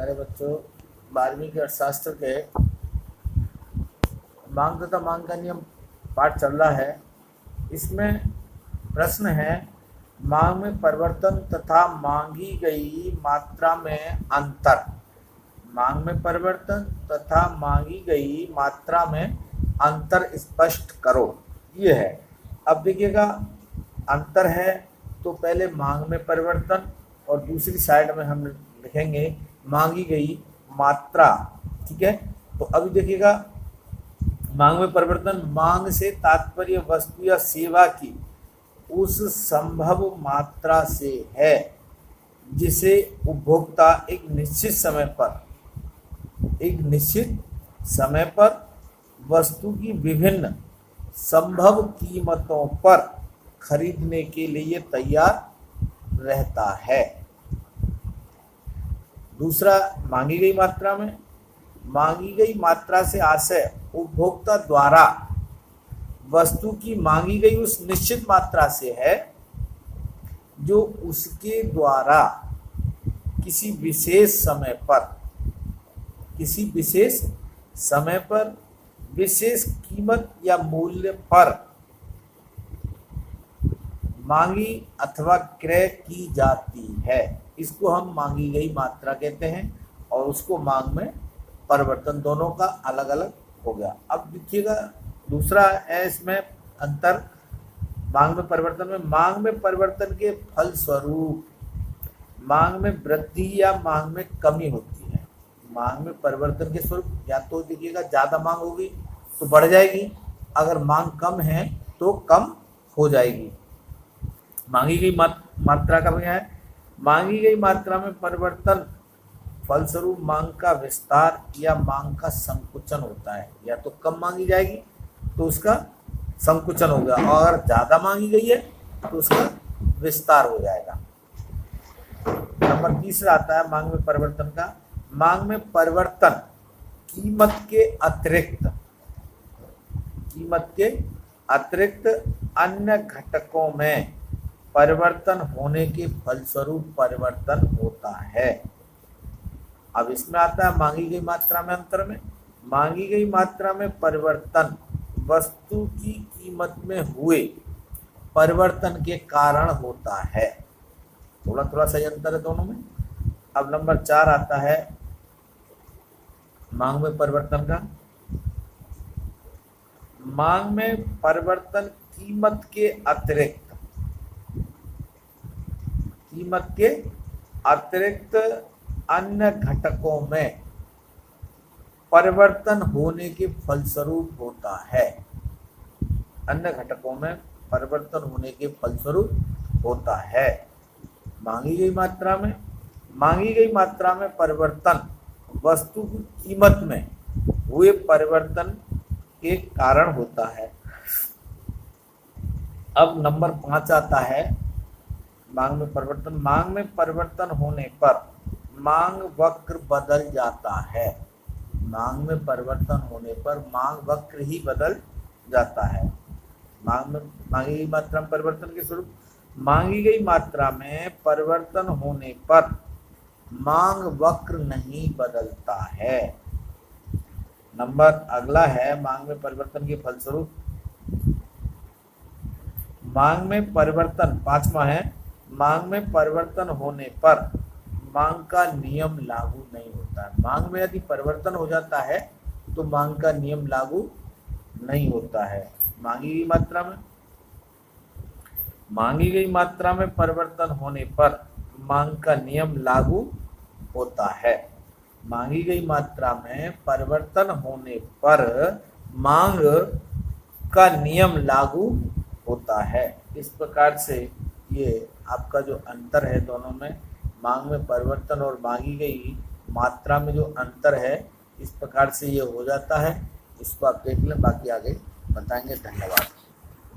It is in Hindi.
प्यारे बच्चों, 12वीं के अर्थशास्त्र के मांग तथा मांग का नियम पाठ चल रहा है। इसमें प्रश्न है, मांग में परिवर्तन तथा मांगी गई मात्रा में अंतर। मांग में परिवर्तन तथा मांगी गई मात्रा में अंतर स्पष्ट करो, ये है। अब देखिएगा, अंतर है तो पहले मांग में परिवर्तन और दूसरी साइड में हम लिखेंगे मांगी गई मात्रा। ठीक है, तो अभी देखिएगा, मांग में परिवर्तन, मांग से तात्पर्य वस्तु या सेवा की उस संभव मात्रा से है जिसे उपभोक्ता एक निश्चित समय पर वस्तु की विभिन्न संभव कीमतों पर खरीदने के लिए तैयार रहता है। दूसरा, मांगी गई मात्रा में, मांगी गई मात्रा से आशय उपभोक्ता द्वारा वस्तु की मांगी गई उस निश्चित मात्रा से है जो उसके द्वारा किसी विशेष समय पर विशेष कीमत या मूल्य पर मांगी अथवा क्रय की जाती है। इसको हम मांगी गई मात्रा कहते हैं और उसको मांग में परिवर्तन, दोनों का अलग अलग हो गया। अब देखिएगा, दूसरा है इसमें अंतर मांग में परिवर्तन में। मांग में परिवर्तन के फलस्वरूप मांग में वृद्धि या मांग में कमी होती है। मांग में परिवर्तन के स्वरूप या तो देखिएगा, ज़्यादा मांग होगी तो बढ़ जाएगी, अगर मांग कम है तो कम हो जाएगी। मांगी गई मात्रा का क्या है? मांगी गई मात्रा में परिवर्तन फलस्वरूप मांग का विस्तार या मांग का संकुचन होता है। या तो कम मांगी जाएगी तो उसका संकुचन होगा, और अगर ज़्यादा मांगी गई है तो उसका विस्तार हो जाएगा। नंबर तीसरा आता है मांग में परिवर्तन का। मांग में परिवर्तन कीमत के अतिरिक्त अन्य घटकों में परिवर्तन होने के फलस्वरूप परिवर्तन होता है। अब इसमें आता है मांगी गई मात्रा में अंतर में। मांगी गई मात्रा में परिवर्तन वस्तु की कीमत में हुए परिवर्तन के कारण होता है। थोड़ा सा अंतर है दोनों में। अब नंबर 4 आता है मांग में परिवर्तन का। मांग में परिवर्तन कीमत के अतिरिक्त अन्य घटकों में परिवर्तन होने के फलस्वरूप होता है। अन्य घटकों में परिवर्तन होने के फलस्वरूप होता है। मांगी गई मात्रा में परिवर्तन वस्तु की कीमत में हुए परिवर्तन के कारण होता है। अब नंबर 5 आता है मांग में परिवर्तन। मांग में परिवर्तन होने पर मांग वक्र बदल जाता है। मांग में परिवर्तन होने पर मांग वक्र ही बदल जाता है। मांगी गई मात्रा में परिवर्तन के स्वरूप मांगी गई मात्रा में परिवर्तन होने पर मांग वक्र नहीं बदलता है। नंबर अगला है मांग में परिवर्तन के फलस्वरूप मांग में परिवर्तन, 5वां है, मांग में परिवर्तन होने पर मांग का नियम लागू नहीं होता है। मांग में यदि परिवर्तन हो जाता है तो मांग का नियम लागू नहीं होता है। मांगी गई मात्रा में परिवर्तन होने पर मांग का नियम लागू होता है। मांगी गई मात्रा में परिवर्तन होने पर मांग का नियम लागू होता है। इस प्रकार से ये आपका जो अंतर है दोनों में, मांग में परिवर्तन और मांगी गई मात्रा में जो अंतर है, इस प्रकार से ये हो जाता है। इसको आप देख लें, बाकी आगे बताएंगे। धन्यवाद।